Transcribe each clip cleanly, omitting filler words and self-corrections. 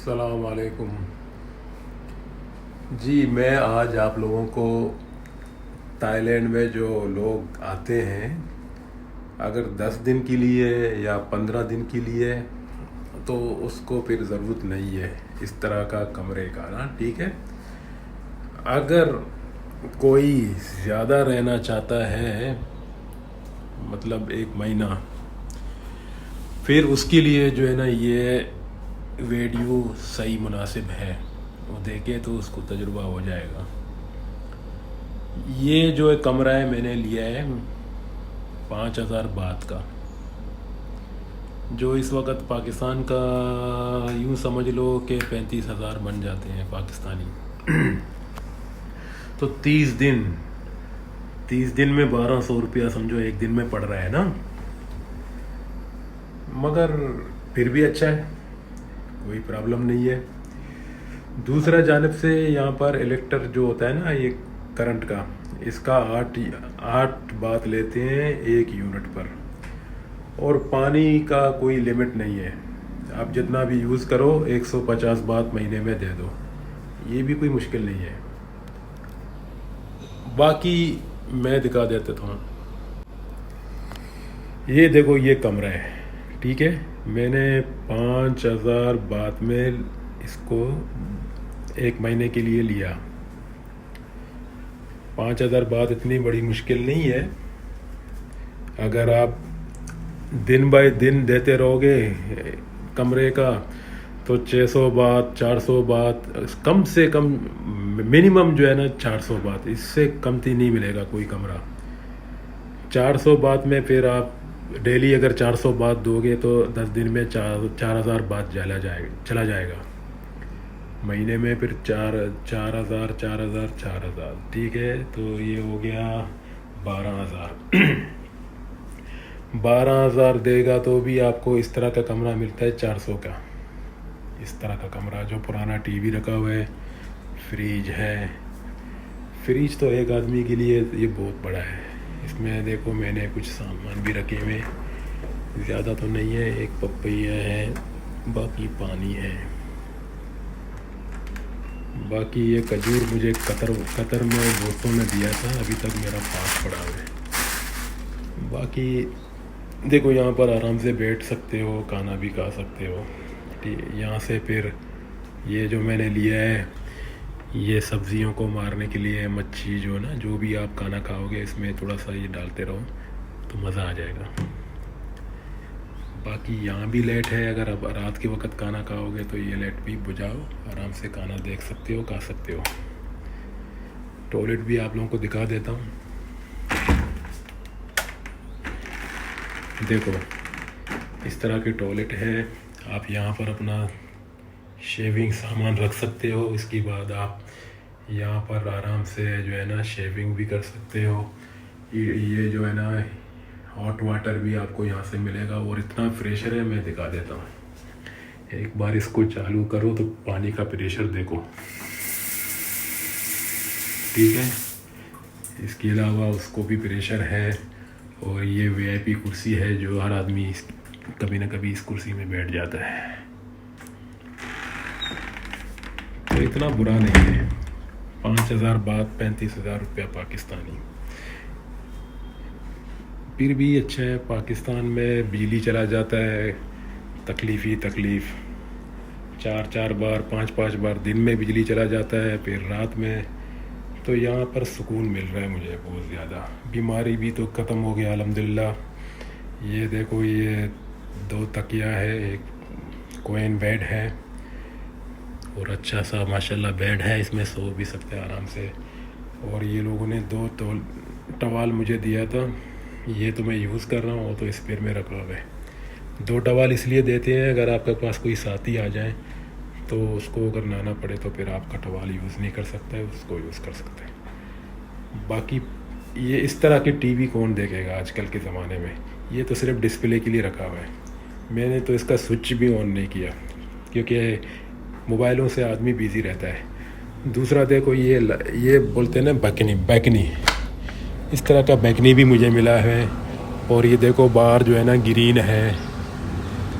अस्सलाम वालेकुम जी। मैं आज आप लोगों को ताइलैंड में जो लोग आते हैं, अगर 10 दिन के लिए या 15 दिन के लिए, तो उसको फिर ज़रूरत नहीं है इस तरह का कमरे का ना। ठीक है, अगर कोई ज़्यादा रहना चाहता है, मतलब 1 महीना, फिर उसके लिए जो है ना ये वीडियो सही मुनासिब है। वो देखे तो उसको तजुर्बा हो जाएगा। ये जो है कमरा है, मैंने लिया है 5,000 बात का, जो इस वक्त पाकिस्तान का यूँ समझ लो कि 35,000 बन जाते हैं पाकिस्तानी। तो 30 दिन में 1,200 रुपया समझो एक दिन में पड़ रहा है ना, मगर फिर भी अच्छा है, कोई प्रॉब्लम नहीं है। दूसरा जानिब से यहाँ पर इलेक्ट्रिक जो होता है ना, ये करंट का, इसका 8 बात लेते हैं 1 यूनिट पर, और पानी का कोई लिमिट नहीं है। आप जितना भी यूज़ करो 150 बात महीने में दे दो, ये भी कोई मुश्किल नहीं है। बाकी मैं दिखा देता हूँ। ये देखो, ये कमरा है, ठीक है। मैंने 5,000 बात में इसको 1 महीने के लिए लिया। 5,000 बात इतनी बड़ी मुश्किल नहीं है। अगर आप दिन बाय दिन देते रहोगे कमरे का, तो 600 बात, 400 बात, कम से कम मिनिमम जो है ना 400 बात, इससे कमती नहीं मिलेगा कोई कमरा। 400 बात में फिर आप डेली अगर 400 बात दोगे तो 10 दिन में 4,000 बात चला जाएगा। महीने में फिर 4,000, 4,000, ठीक है। तो ये हो गया 12,000। 12,000 देगा तो भी आपको इस तरह का कमरा मिलता है 400 का। इस तरह का कमरा, जो पुराना टीवी रखा हुआ है, फ्रिज है। फ्रिज तो एक आदमी के लिए ये बहुत बड़ा है। इसमें देखो मैंने कुछ सामान भी रखे हुए, ज़्यादा तो नहीं है। एक पपैया है, बाकी पानी है। बाकी ये खजूर मुझे कतर में दोस्तों ने दिया था, अभी तक मेरा पास पड़ा हुआ है। बाकी देखो, यहाँ पर आराम से बैठ सकते हो, खाना भी खा सकते हो। ठीक, यहाँ से फिर ये जो मैंने लिया है, ये सब्जियों को मारने के लिए, मच्छी जो ना, जो भी आप खाना खाओगे इसमें थोड़ा सा ये डालते रहो तो मज़ा आ जाएगा। बाकी यहाँ भी लाइट है, अगर आप रात के वक्त खाना खाओगे तो ये लाइट भी बुझाओ, आराम से खाना देख सकते हो, खा सकते हो। टॉयलेट भी आप लोगों को दिखा देता हूँ। देखो, इस तरह के टॉयलेट है। आप यहाँ पर अपना शेविंग सामान रख सकते हो। इसके बाद आप यहाँ पर आराम से जो है ना शेविंग भी कर सकते हो। ये जो है ना हॉट वाटर भी आपको यहाँ से मिलेगा, और इतना प्रेशर है, मैं दिखा देता हूँ। एक बार इसको चालू करो तो पानी का प्रेशर देखो, ठीक है। इसके अलावा उसको भी प्रेशर है। और ये वीआईपी कुर्सी है, जो हर आदमी कभी ना कभी इस कुर्सी में बैठ जाता है। तो इतना बुरा नहीं है। 5,000 बात, 35,000 रुपया पाकिस्तानी, फिर भी अच्छा है। पाकिस्तान में बिजली चला जाता है, तकलीफ़ ही तकलीफ़। 4 बार, 5 बार दिन में बिजली चला जाता है, फिर रात में। तो यहाँ पर सुकून मिल रहा है मुझे बहुत ज़्यादा। बीमारी भी तो ख़त्म हो गया अल्हम्दुलिल्लाह। ये देखो, ये 2 तकिया है, एक क्वीन बेड है, और अच्छा सा माशाल्लाह बेड है। इसमें सो भी सकते हैं आराम से। और ये लोगों ने 2 टवाल मुझे दिया था, ये तो मैं यूज़ कर रहा हूँ, वो तो स्पेयर में रखा हुआ है। 2 टवाल इसलिए देते हैं, अगर आपके पास कोई साथी आ जाए तो उसको अगर नहाना पड़े तो फिर आपका टवाल यूज़ नहीं कर सकता है, उसको यूज़ कर सकते हैं। बाकी ये इस तरह के टीवी कौन देखेगा आजकल के ज़माने में। ये तो सिर्फ डिस्प्ले के लिए रखा हुआ है। मैंने तो इसका स्विच भी ऑन नहीं किया, क्योंकि मोबाइलों से आदमी बिज़ी रहता है। दूसरा देखो, ये बोलते हैं ना बैकनी, इस तरह का बैकनी भी मुझे मिला है। और ये देखो बाहर जो है ना ग्रीन है,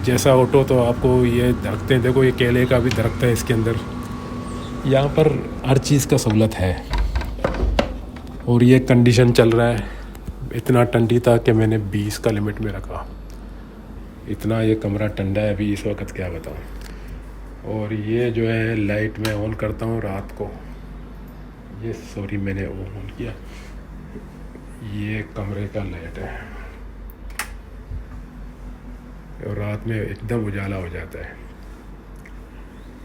जैसा ऑटो तो आपको ये दरख्त हैं, देखो ये केले का भी दरख्त है इसके अंदर। यहाँ पर हर चीज़ का सहूलत है। और ये कंडीशन चल रहा है, इतना ठंडी था कि मैंने 20 का लिमिट में रखा। इतना ये कमरा ठंडा है अभी इस वक्त, क्या बताऊँ। और ये जो है लाइट मैं ऑन करता हूँ रात को, ये सॉरी मैंने ऑन किया, ये कमरे का लाइट है और रात में एकदम उजाला हो जाता है।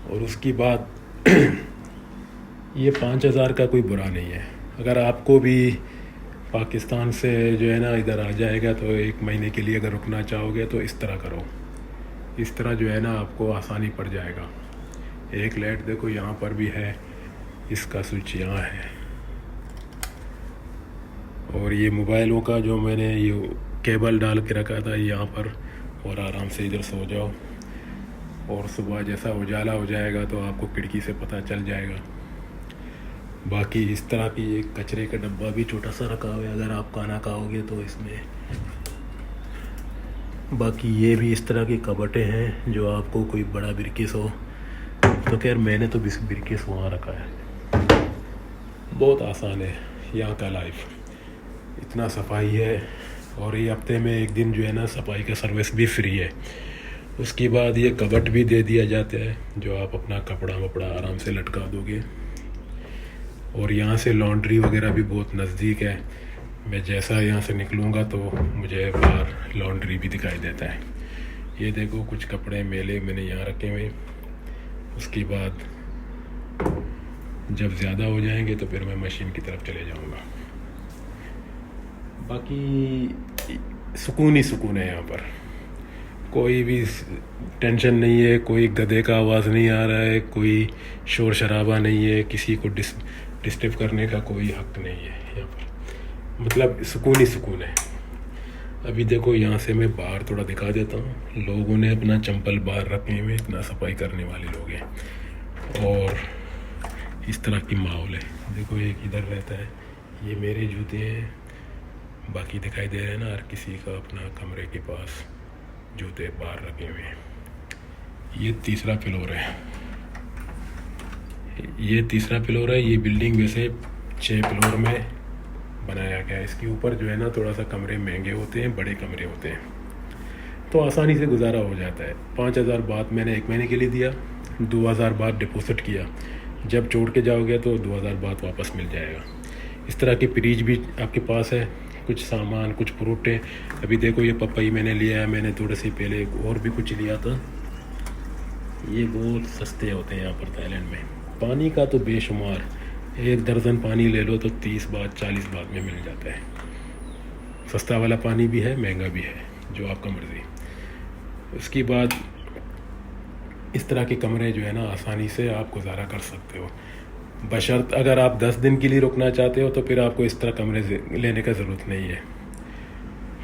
और उसकी बाद ये 5,000 का कोई बुरा नहीं है। अगर आपको भी पाकिस्तान से जो है ना इधर आ जाएगा तो 1 महीने के लिए अगर रुकना चाहोगे तो इस तरह करो, इस तरह जो है ना आपको आसानी पड़ जाएगा। एक लाइट देखो यहाँ पर भी है, इसका स्विच यहाँ है। और ये मोबाइलों का जो मैंने ये केबल डाल के रखा था यहाँ पर, और आराम से इधर सो जाओ। और सुबह जैसा उजाला हो जाएगा तो आपको खिड़की से पता चल जाएगा। बाकी इस तरह की एक कचरे का डब्बा भी छोटा सा रखा हुआ है अगर आप खाना खाओगे तो इसमें। बाकी ये भी इस तरह की कबटें हैं जो आपको कोई बड़ा बिरकिस हो तो खैर मैंने तो बिरकिस वहाँ रखा है। बहुत आसान है यहाँ का लाइफ, इतना सफाई है। और ये हफ्ते में 1 दिन जो है ना सफाई का सर्विस भी फ्री है। उसके बाद ये कबट भी दे दिया जाता है जो आप अपना कपड़ा वपड़ा आराम से लटका दोगे। और यहाँ से लॉन्ड्री वगैरह भी बहुत नज़दीक है। मैं जैसा यहाँ से निकलूँगा तो मुझे बाहर लॉन्ड्री भी दिखाई देता है। ये देखो कुछ कपड़े मेले मैंने यहाँ रखे हुए। उसके बाद जब ज़्यादा हो जाएंगे तो फिर मैं मशीन की तरफ चले जाऊँगा। बाकी सुकून ही सुकून है यहाँ पर, कोई भी टेंशन नहीं है, कोई गधे का आवाज़ नहीं आ रहा है, कोई शोर शराबा नहीं है, किसी को डिस्टर्ब करने का कोई हक नहीं है यहाँ पर। मतलब सुकून ही सुकून है। अभी देखो यहाँ से मैं बाहर थोड़ा दिखा देता हूँ। लोगों ने अपना चंपल बाहर रखे हुए, इतना सफाई करने वाले लोग हैं। और इस तरह की माहौल है। देखो एक इधर रहता है, ये मेरे जूते हैं। बाकी दिखाई दे रहे हैं ना, हर किसी का अपना कमरे के पास जूते बाहर रखे हुए हैं। ये तीसरा फ्लोर है, ये तीसरा फ्लोर है। ये बिल्डिंग वैसे 6 फ्लोर में बनाया गया है। इसके ऊपर जो है ना थोड़ा सा कमरे महंगे होते हैं, बड़े कमरे होते हैं, तो आसानी से गुजारा हो जाता है। 5,000 बात मैंने 1 महीने के लिए दिया, 2,000 बात डिपॉजिट किया। जब छोड़ के जाओगे तो 2,000 बात वापस मिल जाएगा। इस तरह की फ्रिज भी आपके पास है, कुछ सामान, कुछ फ्रूटें। अभी देखो ये पपाई मैंने लिया है, मैंने थोड़े से पहले और भी कुछ लिया था। ये बहुत सस्ते होते हैं यहाँ पर थाईलैंड में। पानी का तो बेशुमार, 1 दर्जन पानी ले लो तो 30 बात 40 बात में मिल जाता है। सस्ता वाला पानी भी है, महंगा भी है, जो आपका मर्ज़ी। उसके बाद इस तरह के कमरे जो है ना आसानी से आप गुजारा कर सकते हो। बशर्त अगर आप 10 दिन के लिए रुकना चाहते हो तो फिर आपको इस तरह कमरे लेने का ज़रूरत नहीं है,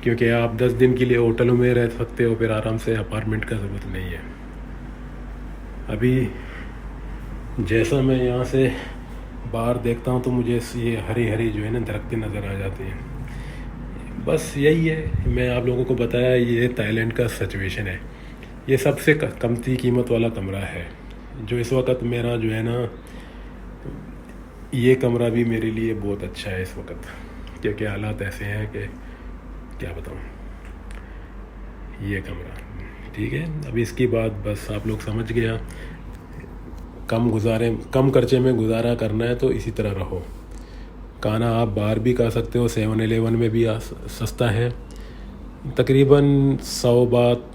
क्योंकि आप 10 दिन के लिए होटलों में रह सकते हो, फिर आराम से अपार्टमेंट का ज़रूरत नहीं है। अभी जैसा मैं यहाँ से बाहर देखता हूँ तो मुझे ये हरी हरी जो है ना दरख्तें नज़र आ जाती हैं। बस यही है, मैं आप लोगों को बताया ये थाईलैंड का सिचुएशन है। ये सबसे कमती कीमत वाला कमरा है जो इस वक्त मेरा जो है ना, ये कमरा भी मेरे लिए बहुत अच्छा है इस वक्त, क्योंकि हालात ऐसे हैं कि क्या बताऊँ। ये कमरा ठीक है। अभी इसकी बात बस आप लोग समझ गया। कम खर्चे में गुजारा करना है तो इसी तरह रहो। खाना आप बाहर भी खा सकते हो, 7-Eleven में भी सस्ता है। तकरीबन 100 बात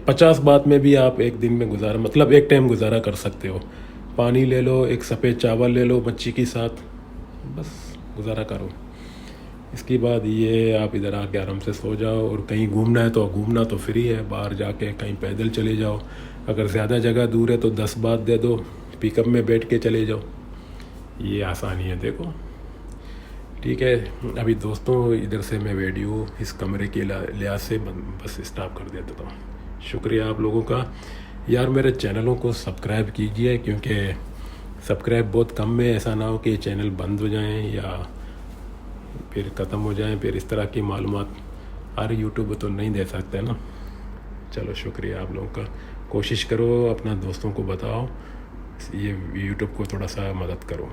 50 बात में भी आप एक दिन में मतलब एक टाइम गुजारा कर सकते हो। पानी ले लो, एक सफ़ेद चावल ले लो मच्छी के साथ, बस गुजारा करो। इसके बाद ये आप इधर आके आराम से सो जाओ। और कहीं घूमना है तो घूमना तो फ्री है, बाहर जाके कहीं पैदल चले जाओ। अगर ज़्यादा जगह दूर है तो 10 बात दे दो, पिकअप में बैठ के चले जाओ। ये आसानी है देखो, ठीक है। अभी दोस्तों इधर से मैं वीडियो इस कमरे के लिहाज से बस स्टॉप कर देता हूँ। शुक्रिया आप लोगों का यार। मेरे चैनलों को सब्सक्राइब कीजिए, क्योंकि सब्सक्राइब बहुत कम है। ऐसा ना हो कि चैनल बंद हो जाएं या फिर ख़त्म हो जाएं, फिर इस तरह की मालूमात हर यूट्यूब तो नहीं दे सकते ना। चलो शुक्रिया आप लोगों का। कोशिश करो अपना दोस्तों को बताओ, ये यूट्यूब को थोड़ा सा मदद करो।